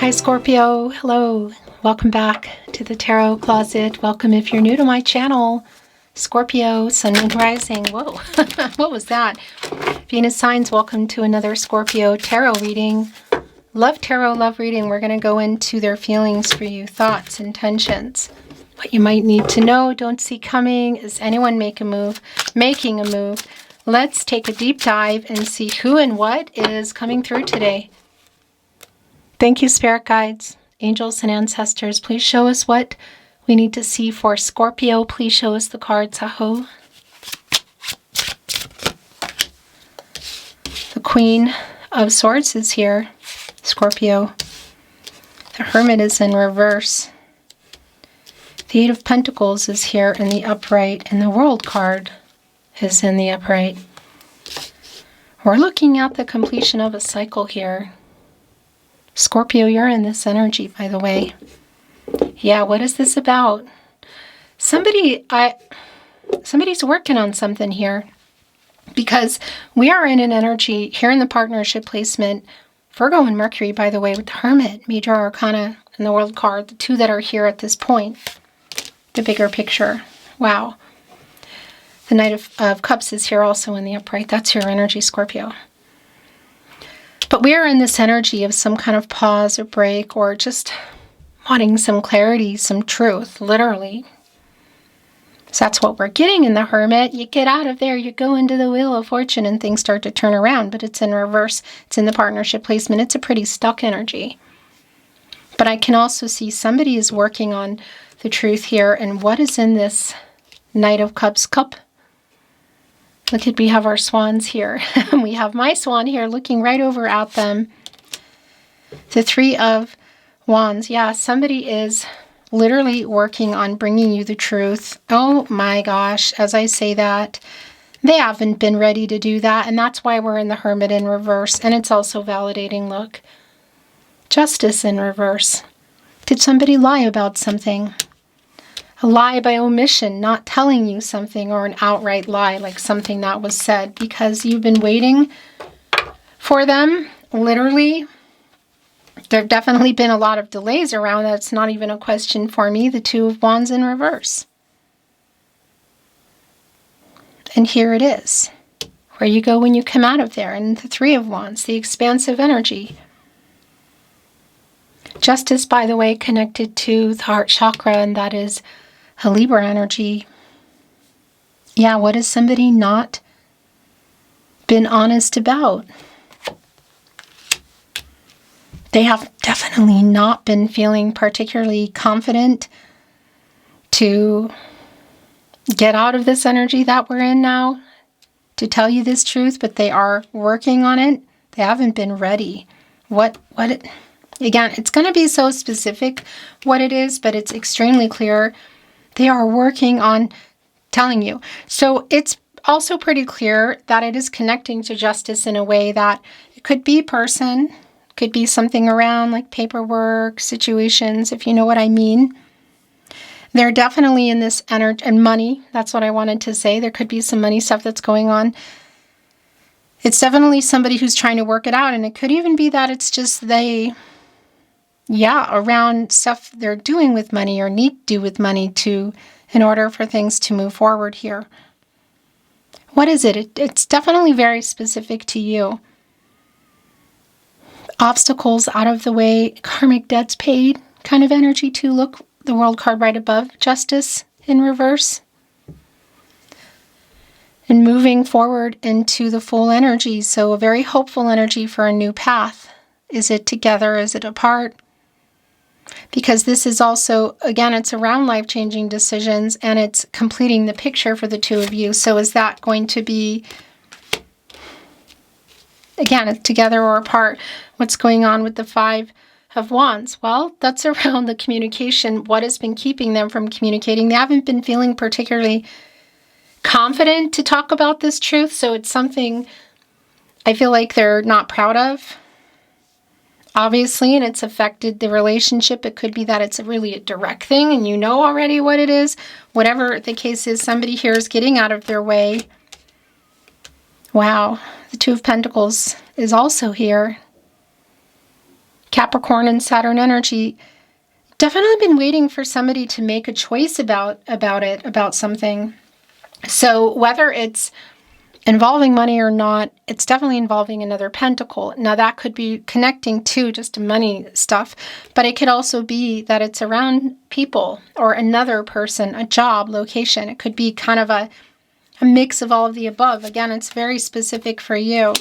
Hi Scorpio, hello. Welcome back to the Tarot Closet. Welcome if you're new to my channel. Scorpio, Sun, Moon, Rising. Whoa, what was that? Venus signs, welcome to another Scorpio Tarot reading. Love Tarot, Love Reading. We're going to go into their feelings for you, thoughts, intentions. What you might need to know, don't see coming. Is anyone making a move? Let's take a deep dive and see who and what is coming through today. Thank you, spirit guides, angels, and ancestors. Please show us what we need to see for Scorpio. Please show us the cards. Aho. The Queen of Swords is here, Scorpio. The Hermit is in reverse. The Eight of Pentacles is here in the upright, and the World card is in the upright. We're looking at the completion of a cycle here. Scorpio, you're in this energy, by the way. Yeah, what is this about? Somebody's working on something here, because we are in an energy here in the partnership placement. Virgo and Mercury, by the way, with the Hermit, Major Arcana, and the World card, the two that are here at this point. The bigger picture. Wow. The Knight of Cups is here also in the upright. That's your energy, Scorpio. But we are in this energy of some kind of pause or break, or just wanting some clarity, some truth, literally. So that's what we're getting in the Hermit. You get out of there, you go into the Wheel of Fortune, and things start to turn around. But it's in reverse. It's in the partnership placement. It's a pretty stuck energy. But I can also see somebody is working on the truth here. And what is in this Knight of Cups cup? Look, we have our swans here. We have my swan here looking right over at them. The Three of Wands. Yeah, somebody is literally working on bringing you the truth. Oh my gosh, as I say that, they haven't been ready to do that. And that's why we're in the Hermit in reverse. And it's also validating, look. Justice in reverse. Did somebody lie about something? A lie by omission, not telling you something, or an outright lie, like something that was said, because you've been waiting for them. Literally, there have definitely been a lot of delays around that. It's not even a question for me. The Two of Wands in reverse. And here it is. Where you go when you come out of there. And the Three of Wands, the expansive energy. Justice, by the way, connected to the heart chakra, and that is a Libra energy. Yeah, what has somebody not been honest about? They have definitely not been feeling particularly confident to get out of this energy that we're in now, to tell you this truth, but they are working on it. They haven't been ready. Again, it's going to be so specific what it is, but it's extremely clear. They are working on telling you. So it's also pretty clear that it is connecting to justice in a way that it could be person, could be something around like paperwork, situations, if you know what I mean. They're definitely in this energy, and money, that's what I wanted to say. There could be some money stuff that's going on. It's definitely somebody who's trying to work it out, and it could even be that it's just around stuff they're doing with money or need to do with money in order for things to move forward here. What is it? It's definitely very specific to you. Obstacles out of the way, karmic debts paid kind of energy too. Look, the World card right above, Justice in reverse. And moving forward into the full energy. So a very hopeful energy for a new path. Is it together? Is it apart? Because this is also, again, it's around life-changing decisions, and it's completing the picture for the two of you. So is that going to be, again, together or apart? What's going on with the Five of Wands? Well, that's around the communication. What has been keeping them from communicating? They haven't been feeling particularly confident to talk about this truth. So it's something I feel like they're not proud of. Obviously, and it's affected the relationship. It could be that it's really a direct thing and you know already what it is. Whatever the case is, somebody here is getting out of their way. Wow, the Two of Pentacles is also here. Capricorn and Saturn energy. Definitely been waiting for somebody to make a choice about something. So whether it's involving money or not, it's definitely involving another pentacle. Now that could be connecting to just money stuff, but it could also be that it's around people or another person, a job, location. It could be kind of a mix of all of the above. Again, it's very specific for you.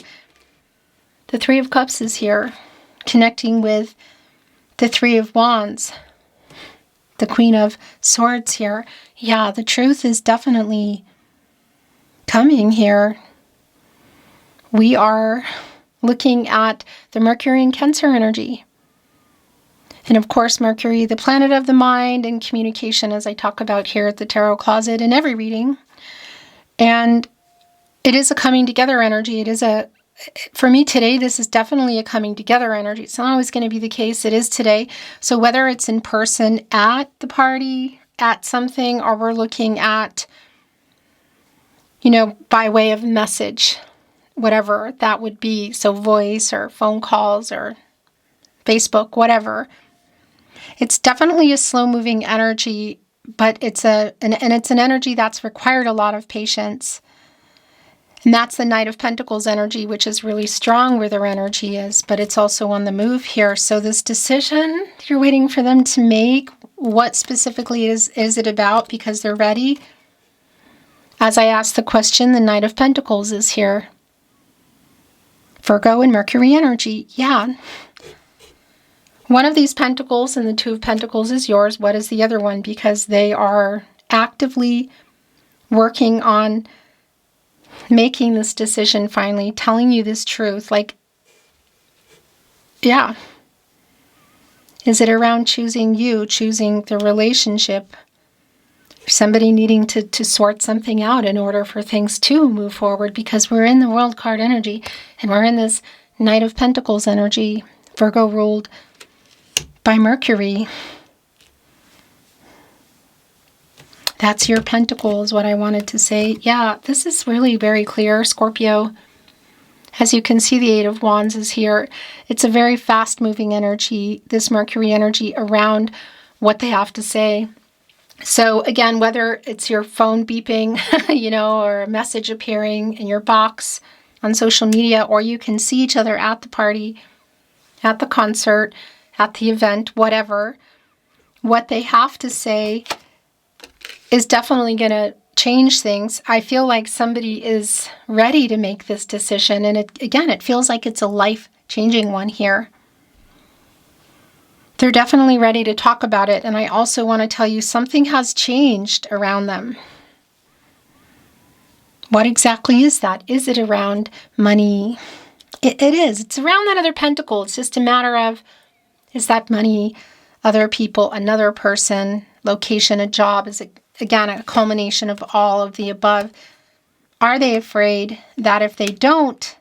The Three of Cups is here, connecting with the Three of Wands. The Queen of Swords here. Yeah, the truth is definitely coming here. We are looking at the Mercury and Cancer energy. And of course, Mercury, the planet of the mind and communication, as I talk about here at the Tarot Closet in every reading. And it is a coming together energy. For me today, this is definitely a coming together energy. It's not always going to be the case. It is today. So whether it's in person at the party, at something, or we're looking at, by way of message, whatever that would be. So voice or phone calls or Facebook, whatever. It's definitely a slow moving energy, but it's an energy that's required a lot of patience. And that's the Knight of Pentacles energy, which is really strong where their energy is, but it's also on the move here. So this decision you're waiting for them to make, what specifically is it about? Because they're ready. As I asked the question, the Knight of Pentacles is here. Virgo and Mercury energy. Yeah. One of these pentacles and the Two of Pentacles is yours. What is the other one? Because they are actively working on making this decision finally, telling you this truth. Is it around choosing you, choosing the relationship? Somebody needing to sort something out in order for things to move forward, because we're in the World card energy and we're in this Knight of Pentacles energy, Virgo ruled by Mercury. That's your pentacle is what I wanted to say. Yeah, this is really very clear, Scorpio. As you can see, the Eight of Wands is here. It's a very fast-moving energy, this Mercury energy, around what they have to say. So again, whether it's your phone beeping, or a message appearing in your box on social media, or you can see each other at the party, at the concert, at the event, whatever, what they have to say is definitely going to change things. I feel like somebody is ready to make this decision. And it feels like it's a life-changing one here. They're definitely ready to talk about it. And I also want to tell you something has changed around them. What exactly is that? Is it around money? It is. It's around that other pentacle. It's just a matter of, is that money, other people, another person, location, a job? Is it, again, a culmination of all of the above? Are they afraid that if they don't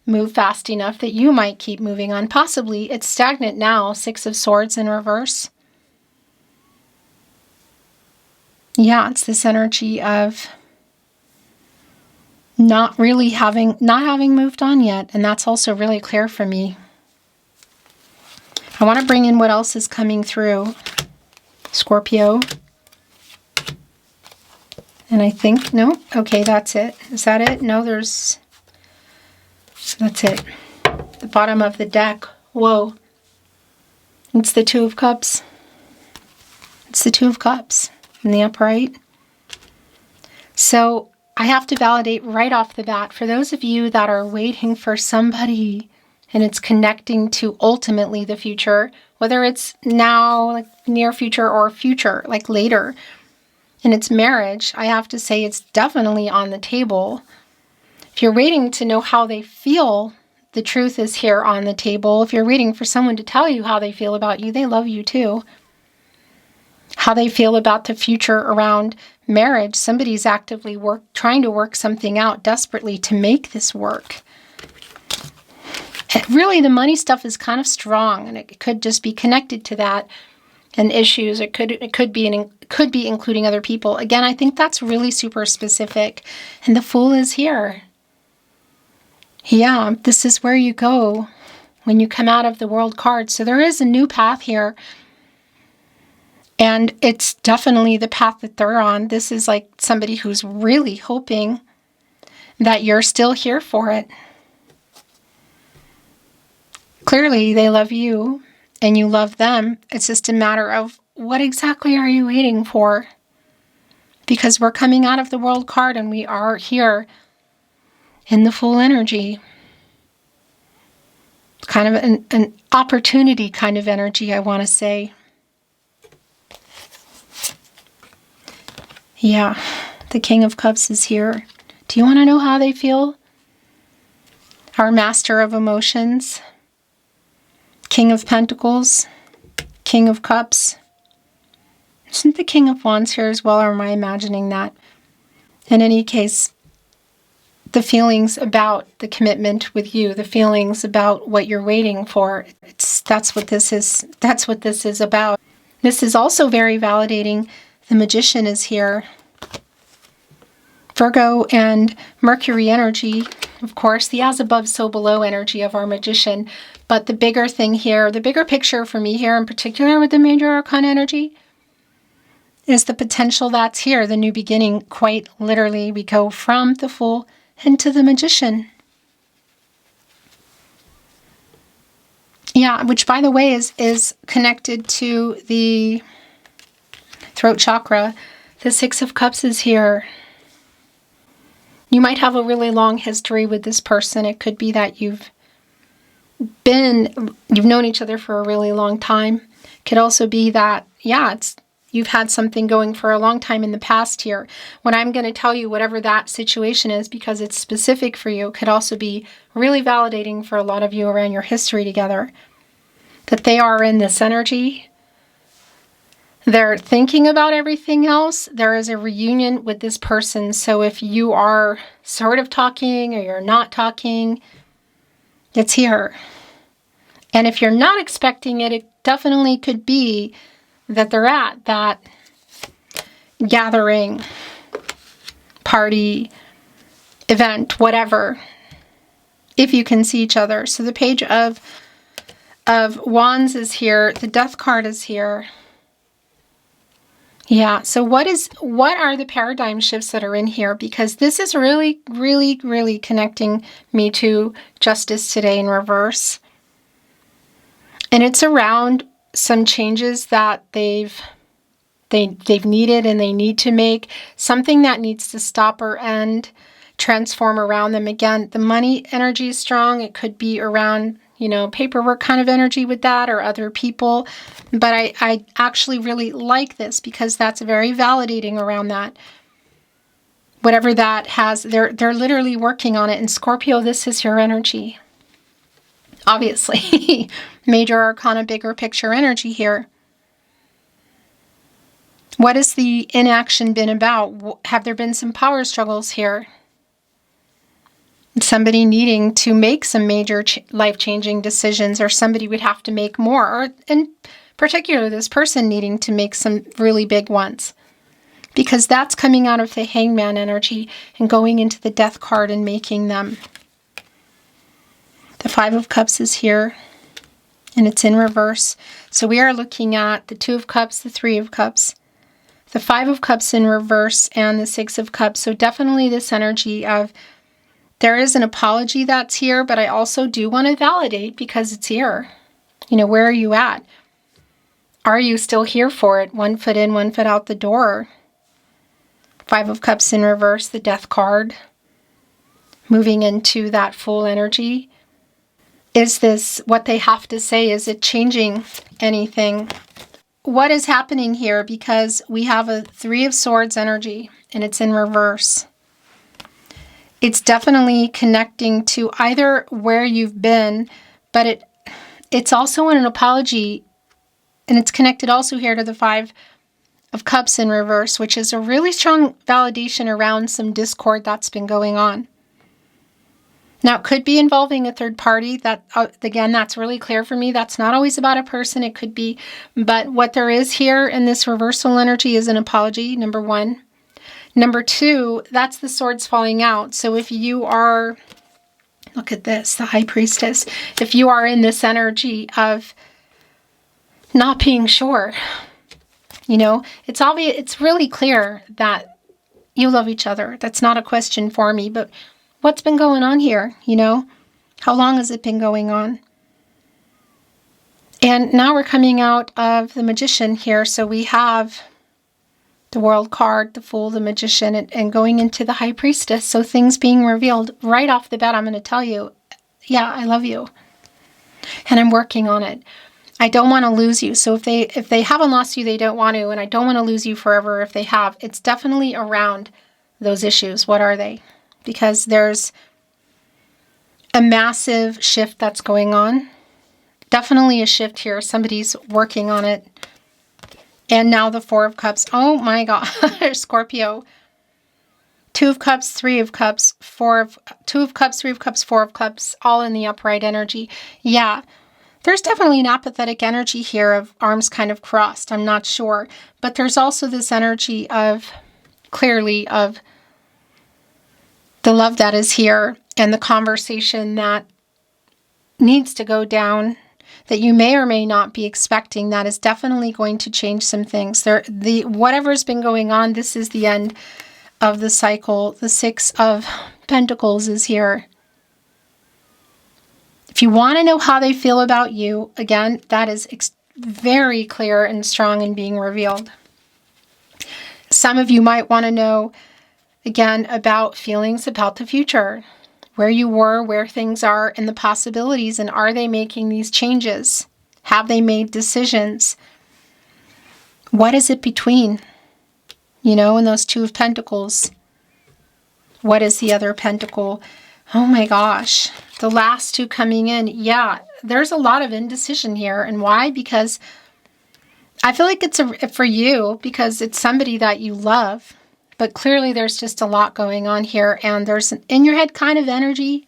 move fast enough that you might keep moving on? Possibly. It's stagnant now. Six of Swords in reverse. Yeah, it's this energy of not having moved on yet. And that's also really clear for me. I want to bring in what else is coming through. Scorpio. And I think, no? Okay, that's it. Is that it? No, that's it. The bottom of the deck. Whoa. It's the Two of Cups. It's the Two of Cups in the upright. So I have to validate right off the bat, for those of you that are waiting for somebody and it's connecting to ultimately the future, whether it's now, like near future, or future, like later, and it's marriage, I have to say it's definitely on the table. If you're waiting to know how they feel, the truth is here on the table. If you're waiting for someone to tell you how they feel about you, they love you too. How they feel about the future around marriage, somebody's actively trying to work something out desperately to make this work. And really, the money stuff is kind of strong, and it could just be connected to that and issues. It could be including other people. Again, I think that's really super specific. And the Fool is here. Yeah, this is where you go when you come out of the World card. So there is a new path here. And it's definitely the path that they're on. This is like somebody who's really hoping that you're still here for it. Clearly, they love you and you love them. It's just a matter of what exactly are you waiting for? Because we're coming out of the World card and we are here in the full energy. Kind of an opportunity kind of energy, I want to say. Yeah, the King of Cups is here. Do you want to know how they feel? Our Master of Emotions, King of Pentacles, King of Cups. Isn't the King of Wands here as well, or am I imagining that? In any case, the feelings about the commitment with you, the feelings about what you're waiting for, that's what this is. That's what this is about. This is also very validating. The Magician is here. Virgo and Mercury energy, of course, the as above, so below energy of our Magician. But the bigger thing here, the bigger picture for me here in particular with the Major Arcana energy is the potential that's here, the new beginning. Quite literally, we go from the Fool into the Magician. Yeah, which by the way is connected to the throat chakra. The Six of Cups is here. You might have a really long history with this person. It could be that you've known each other for a really long time. It could also be that, yeah, you've had something going for a long time in the past here. When I'm going to tell you whatever that situation is, because it's specific for you, could also be really validating for a lot of you around your history together. That they are in this energy. They're thinking about everything else. There is a reunion with this person. So if you are sort of talking or you're not talking, it's here. And if you're not expecting it, it definitely could be that they're at that gathering, party, event, whatever, if you can see each other. So the Page of Wands is here. The Death card is here. Yeah, so what are the paradigm shifts that are in here? Because this is really, really, really connecting me to Justice today in reverse. And it's around some changes that they've needed and they need to make. Something that needs to stop or end, transform around them. Again, the money energy is strong. It could be around, paperwork kind of energy with that or other people. But I actually really like this because that's very validating around that. Whatever that has, they're literally working on it. And Scorpio, this is your energy. Obviously, Major Arcana, bigger picture energy here. What has the inaction been about? Have there been some power struggles here? Somebody needing to make some major life-changing decisions, or somebody would have to make more, or in particular, this person needing to make some really big ones. Because that's coming out of the Hangman energy and going into the Death card and making them. The Five of Cups is here, and it's in reverse. So we are looking at the Two of Cups, the Three of Cups, the Five of Cups in reverse, and the Six of Cups. So definitely this energy of there is an apology that's here, but I also do want to validate because it's here. Where are you at? Are you still here for it? 1 foot in, 1 foot out the door. Five of Cups in reverse, the Death card. Moving into that full energy. Is this what they have to say? Is it changing anything? What is happening here? Because we have a Three of Swords energy and it's in reverse. It's definitely connecting to either where you've been, but it's also an apology, and it's connected also here to the Five of Cups in reverse, which is a really strong validation around some discord that's been going on. Now, it could be involving a third party. That again, that's really clear for me. That's not always about a person. It could be, but what there is here in this reversal energy is an apology, number one. Number two, that's the swords falling out. So if you are Look at this, the High Priestess. If you are in this energy of not being sure, you know, it's obvious, it's really clear that you love each other. That's not a question for me, but what's been going on here, you know? How long has it been going on? And now we're coming out of the Magician here, so we have the World card, the Fool, the Magician, and going into the High Priestess. So things being revealed right off the bat. I'm going to tell you, yeah, I love you. And I'm working on it. I don't want to lose you. So if they haven't lost you, they don't want to. And I don't want to lose you forever if they have. It's definitely around those issues. What are they? Because there's a massive shift that's going on. Definitely a shift here. Somebody's working on it. And now the Four of Cups. Oh my God, Scorpio. Two of Cups, Three of Cups, Two of Cups, Three of Cups, Four of Cups, all in the upright energy. Yeah, there's definitely an apathetic energy here of arms kind of crossed. I'm not sure. But there's also this energy of, clearly, of the love that is here and the conversation that needs to go down, that you may or may not be expecting, that is definitely going to change some things. Whatever's been going on, this is the end of the cycle. The Six of Pentacles is here. If you want to know how they feel about you, again, that is very clear and strong and being revealed. Some of you might want to know, again, about feelings about the future. Where you were, where things are, and the possibilities, and are they making these changes? Have they made decisions? What is it between? You know, in those Two of Pentacles. What is the other pentacle? Oh my gosh. The last two coming in. Yeah, there's a lot of indecision here. And why? Because I feel like it's for you, because it's somebody that you love. But clearly there's just a lot going on here, and there's an in your head kind of energy,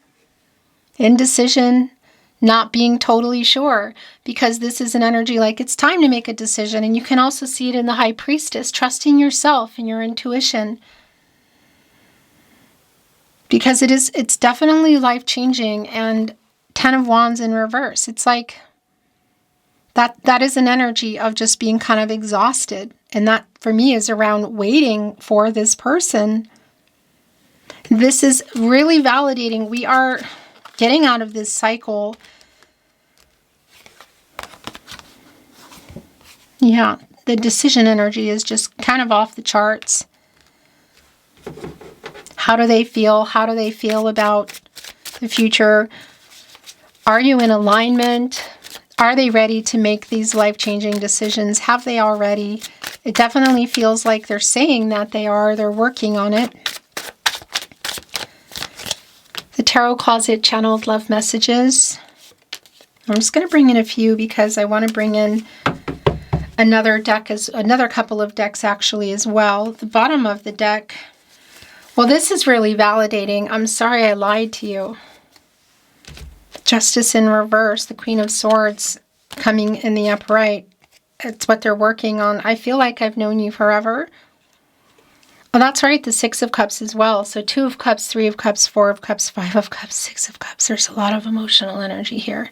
indecision, not being totally sure, because this is an energy like it's time to make a decision. And you can also see it in the High Priestess, trusting yourself and your intuition, because it's definitely life-changing. And Ten of Wands in reverse. It's like that is an energy of just being kind of exhausted. And that, for me, is around waiting for this person. This is really validating. We are getting out of this cycle. Yeah, the decision energy is just kind of off the charts. How do they feel? How do they feel about the future? Are you in alignment? Are they ready to make these life-changing decisions? Have they already? It definitely feels like they're saying that they are. They're working on it. The Tarot Closet channeled love messages. I'm just going to bring in a few because I want to bring in another couple of decks actually as well. The bottom of the deck. Well, this is really validating. I'm sorry I lied to you. Justice in reverse, the Queen of Swords coming in the upright. It's what they're working on. I feel like I've known you forever. Well, that's right, the Six of Cups as well. So Two of Cups, Three of Cups, Four of Cups, Five of Cups, Six of Cups. There's a lot of emotional energy here.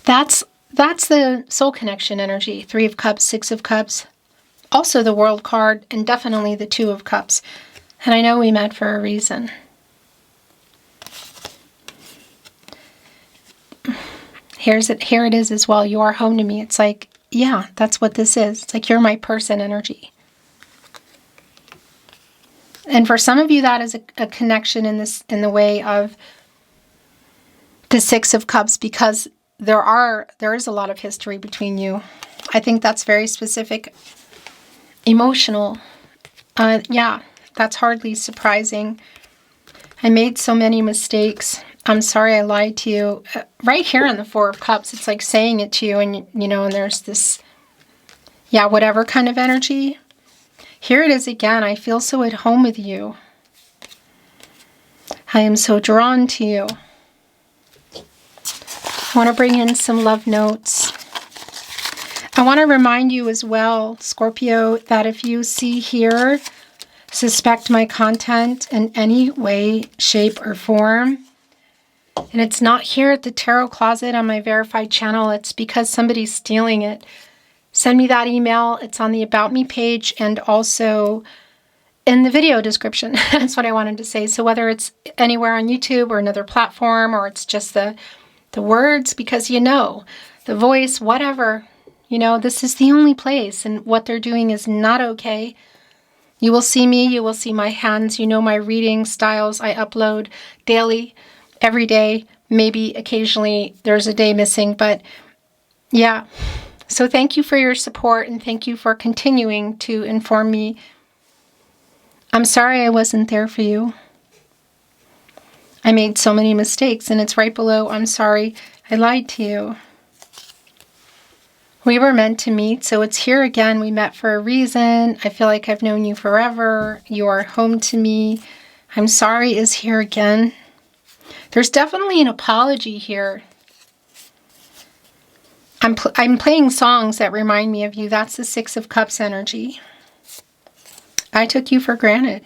That's the soul connection energy. Three of Cups, Six of Cups. Also the World card, and definitely the Two of Cups. And I know we met for a reason. Here it is as well. You are home to me. It's like, yeah, that's what this is. It's like you're my person energy. And for some of you, that is a connection in the way of the Six of Cups, because there is a lot of history between you. I think that's very specific. Emotional. Yeah, that's hardly surprising. I made so many mistakes. I'm sorry I lied to you. Right here on the Four of Cups, it's like saying it to you, and and there's this, yeah, whatever kind of energy. Here it is again. I feel so at home with you. I am so drawn to you. I want to bring in some love notes. I want to remind you as well, Scorpio, that if you see here, suspect my content in any way, shape, or form, And it's not here at the Tarot Closet on my verified channel. It's because somebody's stealing it. Send me that email. It's on the About Me page and also in the video description. That's what I wanted to say. So whether it's anywhere on YouTube or another platform, or it's just the words, because the voice, whatever, this is the only place, and what they're doing is not okay. You will see me, you will see my hands, my reading styles. I upload daily, every day, maybe occasionally there's a day missing, but yeah. So thank you for your support, and thank you for continuing to inform me. I'm sorry I wasn't there for you. I made so many mistakes, and it's right below, I'm sorry I lied to you. We were meant to meet, so it's here again. We met for a reason. I feel like I've known you forever. You are home to me. I'm sorry is here again. There's definitely an apology here. I'm playing songs that remind me of you. That's the Six of Cups energy. I took you for granted.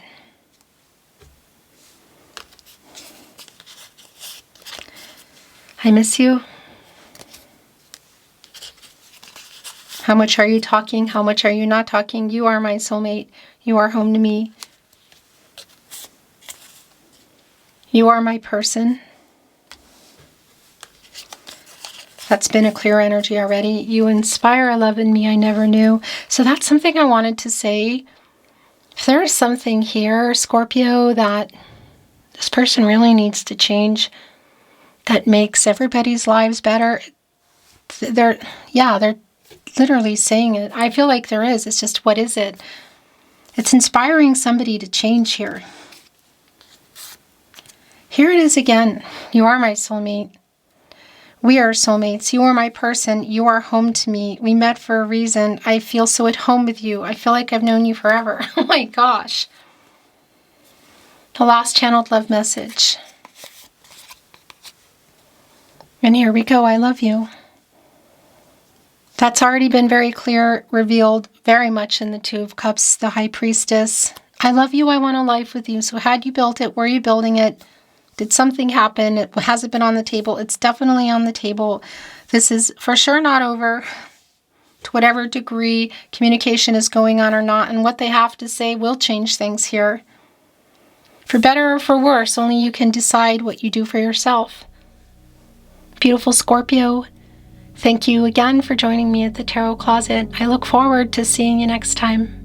I miss you. How much are you talking? How much are you not talking? You are my soulmate. You are home to me. You are my person. That's been a clear energy already. You inspire a love in me I never knew. So that's something I wanted to say. If there is something here, Scorpio, that this person really needs to change, that makes everybody's lives better, they're literally saying it. I feel like there is. It's just, what is it? It's inspiring somebody to change here. Here it is again. You are my soulmate. We are soulmates. You are my person. You are home to me. We met for a reason. I feel so at home with you. I feel like I've known you forever. Oh my gosh. The last channeled love message. And here we go. I love you. That's already been very clear, revealed very much in the Two of Cups, the High Priestess. I love you. I want a life with you. So had you built it? Were you building it? Did something happen? Has it been on the table? It's definitely on the table. This is for sure not over. To whatever degree communication is going on or not, and what they have to say will change things here. For better or for worse, only you can decide what you do for yourself. Beautiful Scorpio, thank you again for joining me at the Tarot Closet. I look forward to seeing you next time.